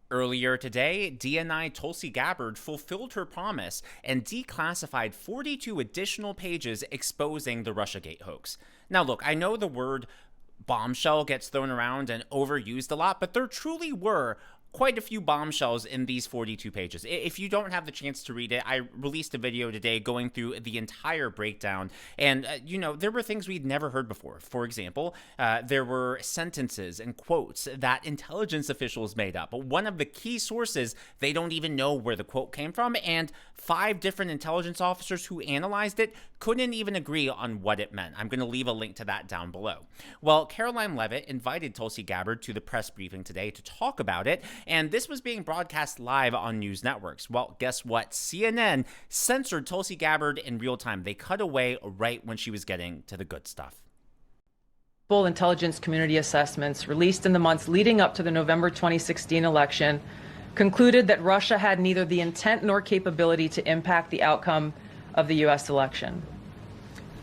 Earlier today, DNI Tulsi Gabbard fulfilled her promise and declassified 42 additional pages exposing the Russiagate hoax. Now, look, I know the word bombshell gets thrown around and overused a lot, but there truly were quite a few bombshells in these 42 pages. If you don't have the chance to read it, I released a video today going through the entire breakdown, and there were things we'd never heard before. For example, there were sentences and quotes that intelligence officials made up. One of the key sources, they don't even know where the quote came from, and 5 different intelligence officers who analyzed it couldn't even agree on what it meant. I'm going to leave a link to that down below. Well, Karoline Leavitt invited Tulsi Gabbard to the press briefing today to talk about it, and this was being broadcast live on news networks. Well, guess what? CNN censored Tulsi Gabbard in real time. They cut away right when she was getting to the good stuff. Full intelligence community assessments released in the months leading up to the November 2016 election concluded that Russia had neither the intent nor capability to impact the outcome of the U.S. election.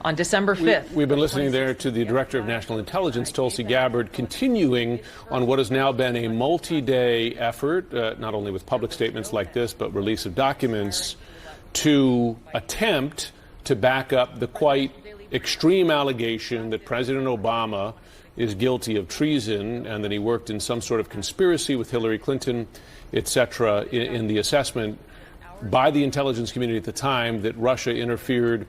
On December 5th. We've been listening there to the Director of National Intelligence, Tulsi Gabbard, continuing on what has now been a multi-day effort, not only with public statements like this, but release of documents to attempt to back up the quite extreme allegation that President Obama is guilty of treason and that he worked in some sort of conspiracy with Hillary Clinton, etc., in the assessment by the intelligence community at the time that Russia interfered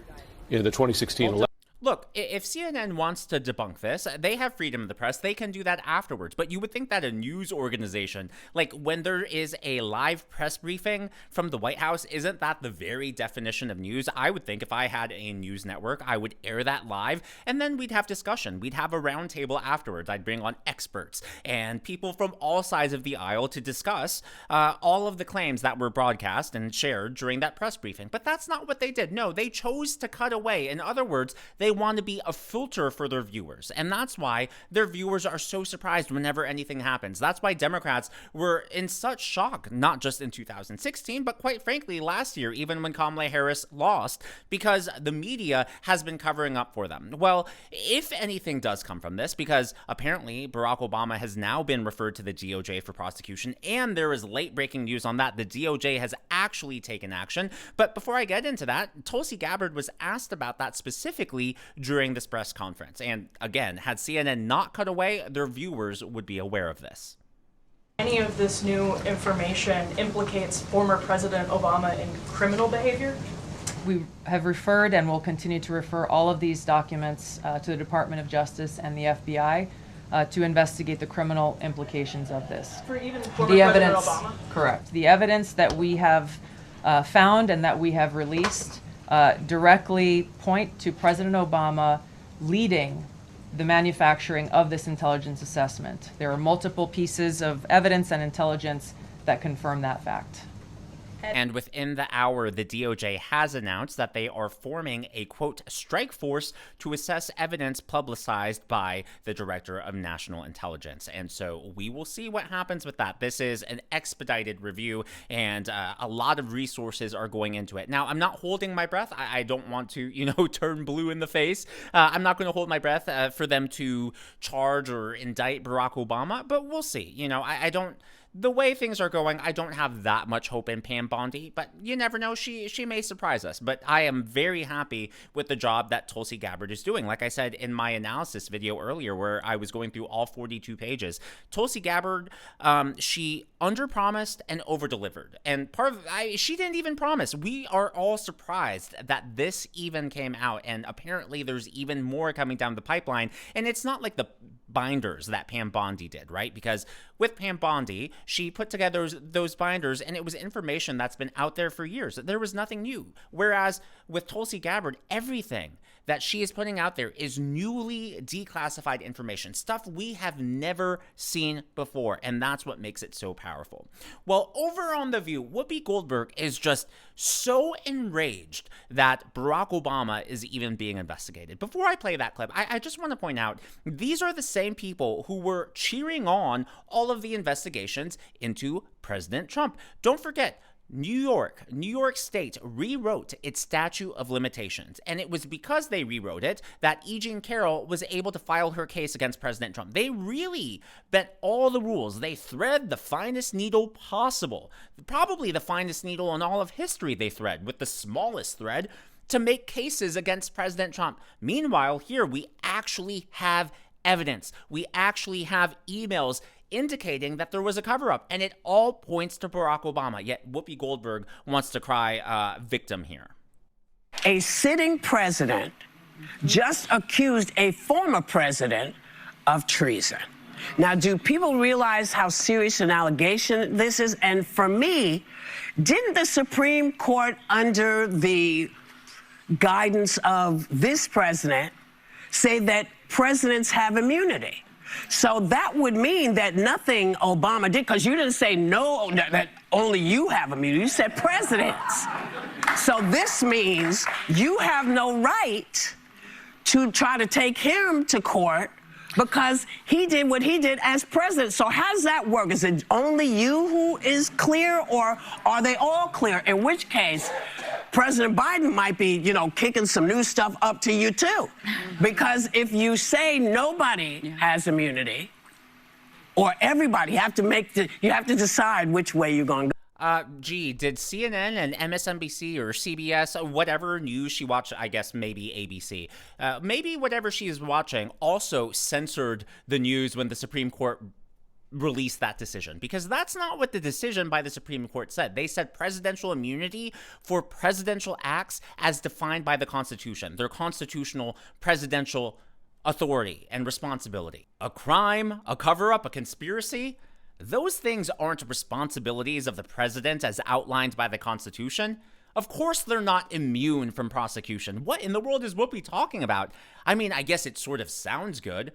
in the 2016 election. Look, if CNN wants to debunk this, they have freedom of the press. They can do that afterwards. But you would think that a news organization, like when there is a live press briefing from the White House, isn't that the very definition of news? I would think if I had a news network, I would air that live, and then we'd have discussion. We'd have a roundtable afterwards. I'd bring on experts and people from all sides of the aisle to discuss all of the claims that were broadcast and shared during that press briefing. But that's not what they did. No, they chose to cut away. In other words, they want to be a filter for their viewers. And that's why their viewers are so surprised whenever anything happens. That's why Democrats were in such shock, not just in 2016, but quite frankly, last year, even when Kamala Harris lost, because the media has been covering up for them. Well, if anything does come from this, because apparently Barack Obama has now been referred to the DOJ for prosecution, and there is late breaking news on that, the DOJ has actually taken action. But before I get into that, Tulsi Gabbard was asked about that specifically during this press conference. And again, had CNN not cut away, their viewers would be aware of this. Any of this new information implicates former President Obama in criminal behavior? We have referred and will continue to refer all of these documents to the Department of Justice and the FBI to investigate the criminal implications of this. For even former President Obama? Correct. The evidence that we have found and that we have released directly point to President Obama leading the manufacturing of this intelligence assessment. There are multiple pieces of evidence and intelligence that confirm that fact. And within the hour, the DOJ has announced that they are forming a, quote, strike force to assess evidence publicized by the Director of National Intelligence. And so we will see what happens with that. This is an expedited review, and a lot of resources are going into it. Now, I'm not holding my breath. I don't want to, turn blue in the face. I'm not going to hold my breath for them to charge or indict Barack Obama, but we'll see. I don't... The way things are going, I don't have that much hope in Pam Bondi, but you never know, she may surprise us. But I am very happy with the job that Tulsi Gabbard is doing. Like I said in my analysis video earlier where I was going through all 42 pages, Tulsi Gabbard, she underpromised and overdelivered. And she didn't even promise. We are all surprised that this even came out, and apparently there's even more coming down the pipeline. And it's not like the binders that Pam Bondi did, right? Because with Pam Bondi, she put together those binders, and it was information that's been out there for years. There was nothing new. Whereas with Tulsi Gabbard, everything that she is putting out there is newly declassified information, stuff we have never seen before, and that's what makes it so powerful. Well, over on The View, Whoopi Goldberg is just so enraged that Barack Obama is even being investigated. Before I play that clip, I just want to point out, these are the same people who were cheering on all of the investigations into President Trump. Don't forget, New York State rewrote its statute of limitations. And it was because they rewrote it that E. Jean Carroll was able to file her case against President Trump. They really bent all the rules. They thread the finest needle possible. Probably the finest needle in all of history they thread, with the smallest thread, to make cases against President Trump. Meanwhile, here we actually have evidence. We actually have emails indicating that there was a cover-up, and it all points to Barack Obama. Yet Whoopi Goldberg wants to cry victim here. A sitting president just accused a former president of treason. Now, do people realize how serious an allegation this is? And for me, didn't the Supreme Court, under the guidance of this president, say that presidents have immunity? So that would mean that nothing Obama did, because you didn't say no, that only you have immunity. You said presidents. So this means you have no right to try to take him to court because he did what he did as president. So how does that work? Is it only you who is clear, or are they all clear? In which case, President Biden might be, kicking some new stuff up to you too. Because if you say nobody has immunity, or everybody, you have to decide which way you're going to go. Did CNN and MSNBC or CBS, whatever news she watched, I guess maybe ABC, maybe whatever she is watching, also censored the news when the Supreme Court release that decision? Because that's not what the decision by the Supreme Court said. They said presidential immunity for presidential acts as defined by the Constitution, their constitutional presidential authority and responsibility. A crime, a cover-up, a conspiracy, those things aren't responsibilities of the president as outlined by the Constitution. Of course they're not immune from prosecution. What in the world is Whoopi talking about? I mean, I guess it sort of sounds good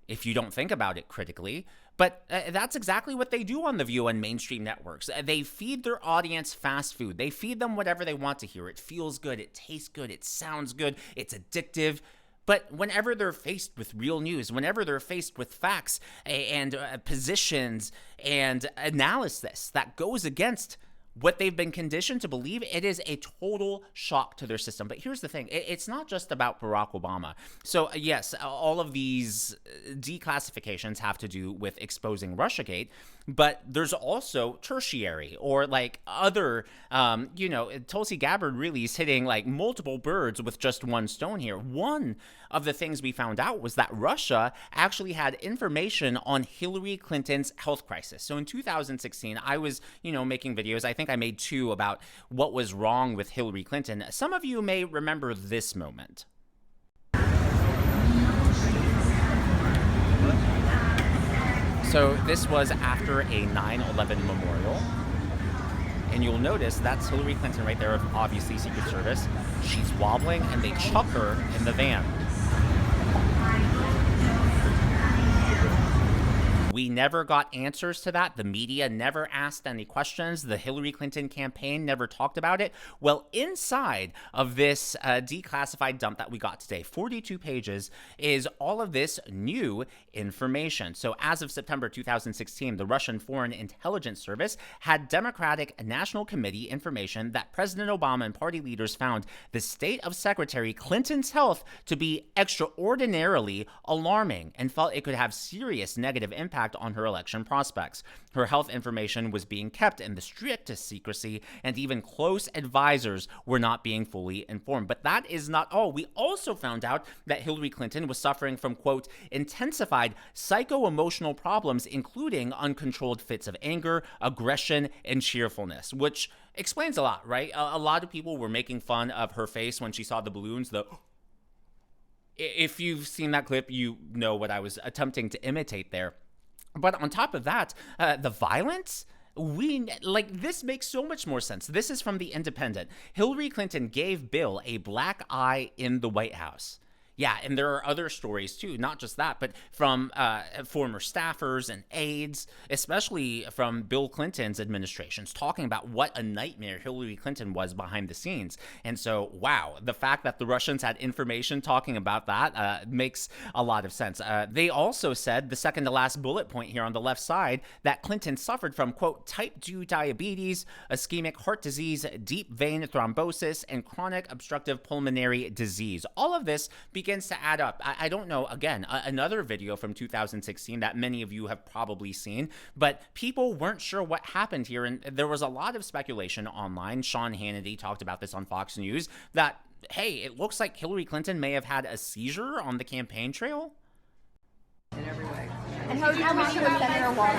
if you don't think about it critically, but that's exactly what they do on The View and mainstream networks. They feed their audience fast food. They feed them whatever they want to hear. It feels good, it tastes good, it sounds good, it's addictive. But whenever they're faced with real news, whenever they're faced with facts and positions and analysis that goes against what they've been conditioned to believe, it is a total shock to their system. But here's the thing. It's not just about Barack Obama. So yes, all of these declassifications have to do with exposing Russiagate, but there's also tertiary or like other, Tulsi Gabbard really is hitting like multiple birds with just one stone here. One of the things we found out was that Russia actually had information on Hillary Clinton's health crisis. So in 2016, I was, making videos. I think I made 2 about what was wrong with Hillary Clinton. Some of you may remember this moment. So this was after a 9/11 memorial. And you'll notice that's Hillary Clinton right there, obviously Secret Service. She's wobbling and they chuck her in the van. We never got answers to that. The media never asked any questions. The Hillary Clinton campaign never talked about it. Well, inside of this declassified dump that we got today, 42 pages, is all of this new information. So as of September 2016, the Russian Foreign Intelligence Service had Democratic National Committee information that President Obama and party leaders found the state of Secretary Clinton's health to be extraordinarily alarming and felt it could have serious negative impact on her election prospects. Her health information was being kept in the strictest secrecy, and even close advisors were not being fully informed. But that is not all. We also found out that Hillary Clinton was suffering from, quote, intensified psycho-emotional problems, including uncontrolled fits of anger, aggression, and cheerfulness, which explains a lot, right? A lot of people were making fun of her face when she saw the balloons, if you've seen that clip, you know what I was attempting to imitate there. But on top of that, the violence, this makes so much more sense. This is from The Independent. Hillary Clinton gave Bill a black eye in the White House. Yeah, and there are other stories too, not just that, but from former staffers and aides, especially from Bill Clinton's administrations, talking about what a nightmare Hillary Clinton was behind the scenes. And so, wow, the fact that the Russians had information talking about that makes a lot of sense. They also said, the second to last bullet point here on the left side, that Clinton suffered from, quote, type 2 diabetes, ischemic heart disease, deep vein thrombosis, and chronic obstructive pulmonary disease. All of this begins to add up. I don't know, again, another video from 2016 that many of you have probably seen, but people weren't sure what happened here, and there was a lot of speculation online. Sean Hannity talked about this on Fox News, that, hey, it looks like Hillary Clinton may have had a seizure on the campaign trail. In every way. And how did you talk about Senator Warren?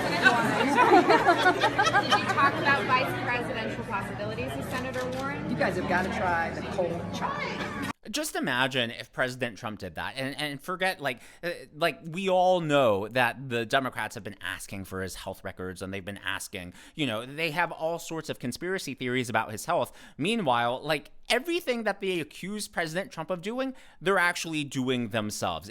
Did you talk about vice presidential possibilities with Senator Warren? You guys have got to try the cold chai. Just imagine if President Trump did that, and forget, like we all know that the Democrats have been asking for his health records, and they've been asking, they have all sorts of conspiracy theories about his health. Meanwhile, like, everything that they accuse President Trump of doing, they're actually doing themselves.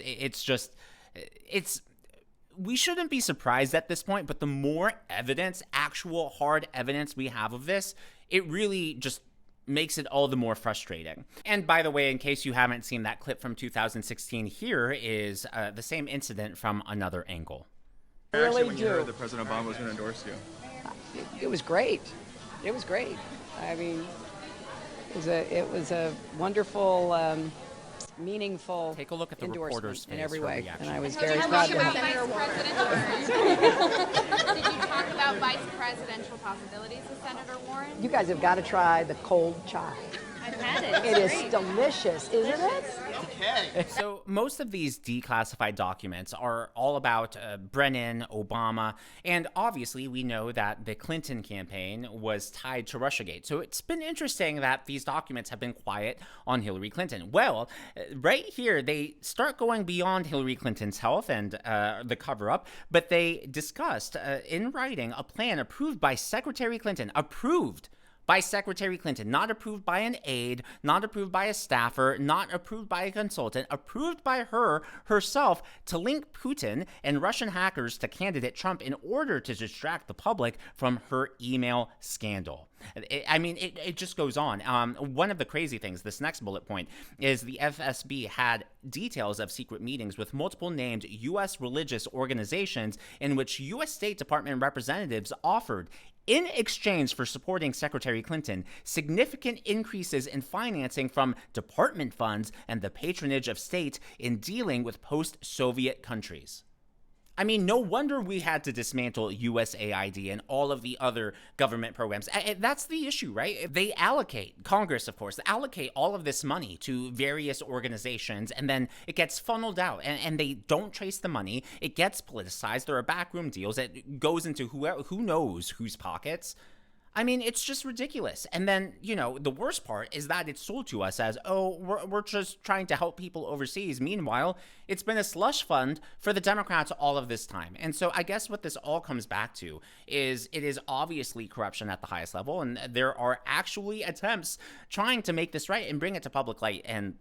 We shouldn't be surprised at this point, but the more evidence, actual hard evidence we have of this, it really just makes it all the more frustrating. And by the way, in case you haven't seen that clip from 2016, here is the same incident from another angle. Actually, when you heard that President Obama was going to endorse you? It was great. It was great. I mean, it was a wonderful, meaningful Take a look at the reporter's face in every for way, reaction. and I was Did very you proud talk of about him. Did you talk about vice presidential possibilities with Senator Warren? You guys have got to try the cold chai. I've had it. It is delicious, isn't it? So most of these declassified documents are all about Brennan, Obama, and obviously we know that the Clinton campaign was tied to Russiagate. So it's been interesting that these documents have been quiet on Hillary Clinton. Well, right here, they start going beyond Hillary Clinton's health and the cover-up, but they discussed in writing a plan approved by Secretary Clinton, not approved by an aide, not approved by a staffer, not approved by a consultant, approved by her herself to link Putin and Russian hackers to candidate Trump in order to distract the public from her email scandal. It just goes on. One of the crazy things, this next bullet point, is the FSB had details of secret meetings with multiple named U.S. religious organizations in which U.S. State Department representatives offered, in exchange for supporting Secretary Clinton, significant increases in financing from department funds and the patronage of state in dealing with post-Soviet countries. I mean, no wonder we had to dismantle USAID and all of the other government programs. That's the issue, right? They allocate, Congress, of course, allocate all of this money to various organizations, and then it gets funneled out, and they don't trace the money. It gets politicized. There are backroom deals. It goes into who knows whose pockets. I mean, it's just ridiculous. And then, the worst part is that it's sold to us as, we're just trying to help people overseas. Meanwhile, it's been a slush fund for the Democrats all of this time. And so I guess what this all comes back to is it is obviously corruption at the highest level. And there are actually attempts trying to make this right and bring it to public light. And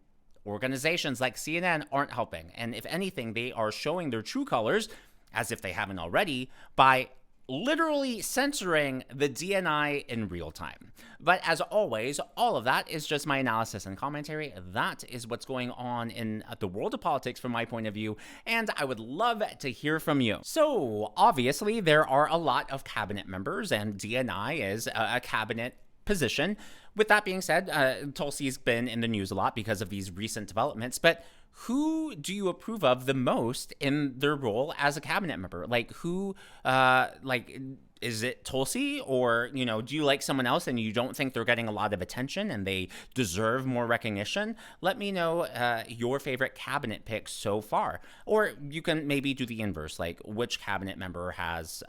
organizations like CNN aren't helping. And if anything, they are showing their true colors, as if they haven't already, by literally censoring the DNI in real time. But as always, all of that is just my analysis and commentary. That is what's going on in the world of politics from my point of view, and I would love to hear from you. So obviously there are a lot of cabinet members, and DNI is a cabinet position. With that being said, Tulsi's been in the news a lot because of these recent developments, but who do you approve of the most in their role as a cabinet member? Like, who, is it Tulsi, or, do you like someone else and you don't think they're getting a lot of attention and they deserve more recognition? Let me know your favorite cabinet pick so far. Or you can maybe do the inverse, like which cabinet member has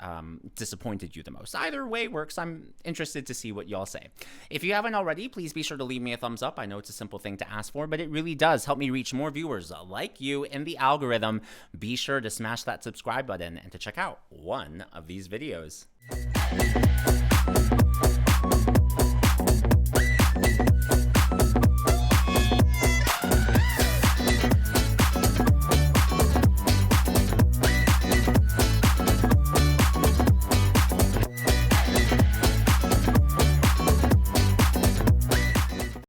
disappointed you the most. Either way works. I'm interested to see what y'all say. If you haven't already, please be sure to leave me a thumbs up. I know it's a simple thing to ask for, but it really does help me reach more viewers like you in the algorithm. Be sure to smash that subscribe button and to check out one of these videos.